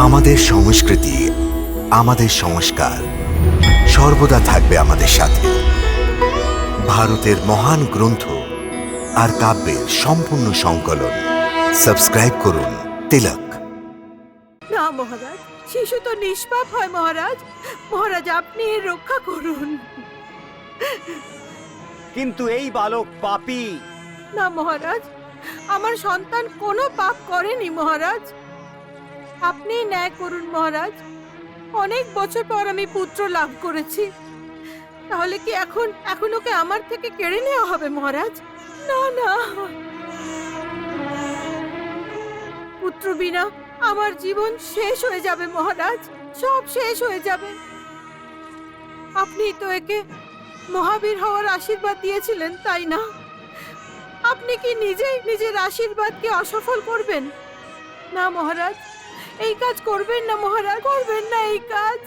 আমাদের সংস্কৃতি, আমাদের সংস্কার সর্বদা থাকবে আমাদের সাথে। ভারতের মহান গ্রন্থ আর কাব্যের সম্পূর্ণ সংকলন। সাবস্ক্রাইব করুন তিলক। না মহারাজ, শিশু তো নিষ্পাপ হয় মহারাজ। মহারাজ আপনি এর রক্ষা করুন। কিন্তু এই বালক পাপী। না মহারাজ, আমার সন্তান কোনো পাপ করেনি মহারাজ। আপনি ন্যায় করুন মহারাজ। অনেক বছর পর আমি পুত্র লাভ করেছি, তাহলে কি এখন ওকে আমার থেকে কেড়ে নেওয়া হবে মহারাজ? না না, পুত্র বিনা আমার জীবন শেষ হয়ে যাবে মহারাজ, সব শেষ হয়ে যাবে। আপনি তো একে মহাবীর হওয়ার আশীর্বাদ দিয়েছিলেন, তাই না? আপনি কি নিজেই নিজের আশীর্বাদকে অসফল করবেন? না মহারাজ, এই কাজ করবেন না মহারাজ, করবেন না এই কাজ।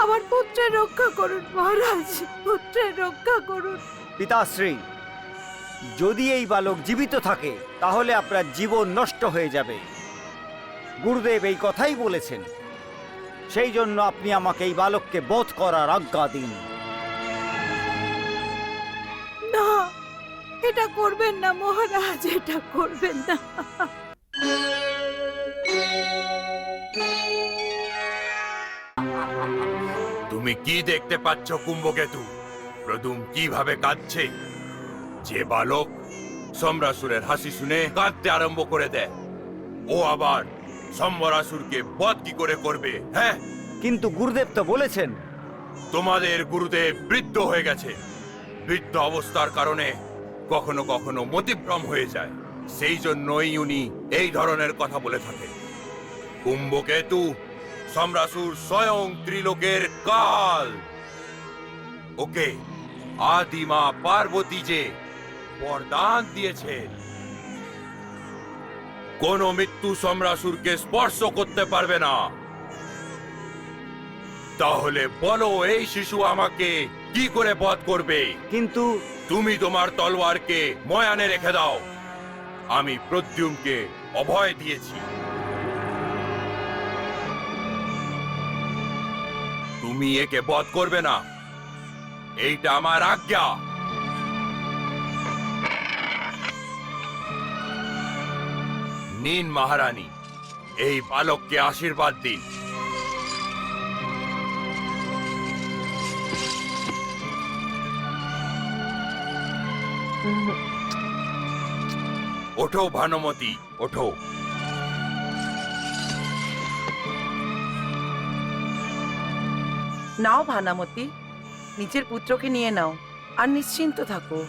আমার পুত্রের রক্ষা করুন মহারাজ, পুত্রের রক্ষা করুন। পিতাশ্রী, যদি এই বালক জীবিত থাকে তাহলে আপনার জীবন নষ্ট হয়ে যাবে। গুরুদেব এই কথাই বলেছেন। সেই জন্য আপনি আমাকে এই বালককে বধ করার আজ্ঞা দিন। না, এটা করবেন না মহারাজ, এটা করবেন না। তুমি কি দেখতে পাচ্ছ কুম্ভকেতু? প্রদুম কিভাবে কাঁদছে। যে বালক সম্রাসুরের হাসি শুনে কাঁদতে আরম্ভ করে দেয়, ও আবার সম্বরাসুরকে বধ কি করে করবে? হ্যাঁ, কিন্তু গুরুদেব তো বলেছেন। তোমাদের গুরুদেব বৃদ্ধ হয়ে গেছে। বৃদ্ধ অবস্থার কারণে কখনো কখনো মতিভ্রম হয়ে যায়। সেই জন্যই উনি এই ধরনের কথা বলে থাকেন। কুম্ভকেতু, সম্রাসুর স্বয়ং ত্রিলোকের কাল। ওকে আদিমা পার্বতী যে বরদান দিয়েছেন, কোন মৃত্যু সম্রাসুরকে স্পর্শ করতে পারবে না। তাহলে বলো, এই শিশু আমাকে কি করে বধ করবে? কিন্তু তুমি তোমার তলোয়ারকে ময়ানে রেখে দাও। আমি প্রদ্যুম্নকে অভয় দিয়েছি। তুমি একে বধ করবে না, এইটা আমার আজ্ঞা। নিন মহারানী, এই বালককে আশীর্বাদ দিন। ওঠো ভানুমতি, ওঠো। নাও ভানামতি, নিজের পুত্রকে নিয়ে নাও আর নিশ্চিন্ত থাকো।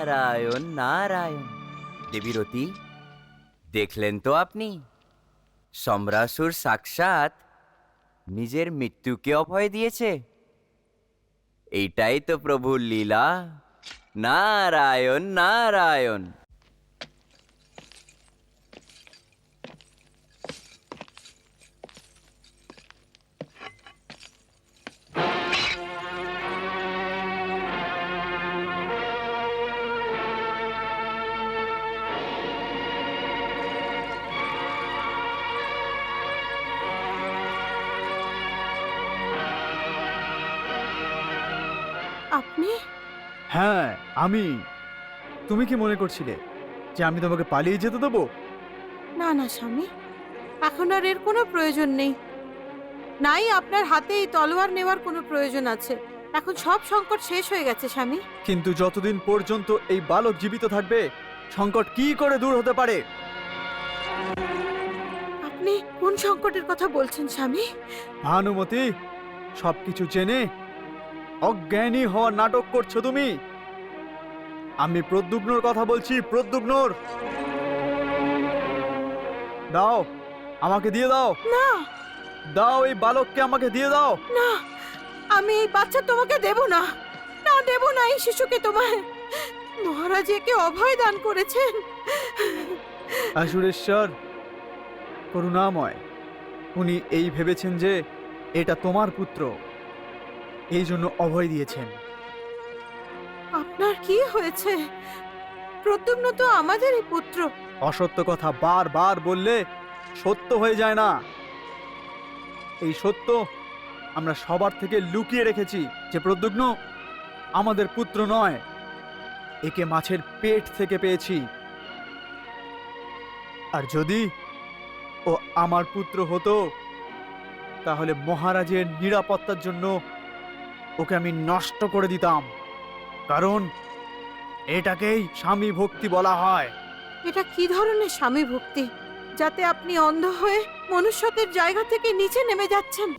নারায়ণ নারায়ণ। দেবীরতী, দেখলেন তো আপনি? সম্রাসুর সাক্ষাৎ নিজের মৃত্যুকে অভয় দিয়েছে। এইটাই তো প্রভুর লীলা। নারায়ণ নারায়ণ। আপনি? হ্যাঁ, আমি। তুমি কি মনে করছিলে যে আমি তোমাকে পালিয়ে যেতে দেবো? না না স্বামী, এখন আর এর কোনো প্রয়োজন নেই। নাই আপনার হাতে এই তলোয়ার নেওয়ার কোনো প্রয়োজন আছে। এখন সব সংকট শেষ হয়ে গেছে স্বামী। কিন্তু যতদিন পর্যন্ত এই বালক জীবিত থাকবে, সংকট কি করে দূর হতে পারে? আপনি কোন সংকটের কথা বলছেন স্বামী? ভানুমতি, সবকিছু জেনে অজ্ঞানী হওয়ার নাটক করছো তুমি। আমি প্রদ্যুম্নর কথা বলছি, প্রদ্যুম্নর। দাও, আমাকে দিয়ে দাও। না দাও, এই বালককে আমাকে দিয়ে দাও। না, আমি এই বাচ্চা তোমাকে দেব না। না, দেব না এই শিশুকে তোমায়। মহারাজ একে অভয় দান করেছেন। আসুরেশ্বর করুণাময়, উনি এই ভেবেছেন যে এটা তোমার পুত্র, এই জন্য অভয় দিয়েছেন। আপনার কি হয়েছে? প্রদ্যুম্ন তো আমাদেরই পুত্র। অসত্য কথা বারবার বললে সত্য হয়ে যায় না। এই সত্য আমরা সবার থেকে লুকিয়ে রেখেছি যে প্রদ্যুগ্ন আমাদের পুত্র নয়, একে মাছের পেট থেকে পেয়েছি। আর যদি ও আমার পুত্র হতো তাহলে মহারাজের নিরাপত্তার জন্য ওকে আমি নষ্ট করে দিতাম, কারণ এটাকেই স্বামী ভক্তি বলা হয়। এটা কি ধরনের স্বামী ভক্তি, যাতে আপনি অন্ধ হয়ে মনুষ্যত্বের জায়গা থেকে নিচে নেমে যাচ্ছেন?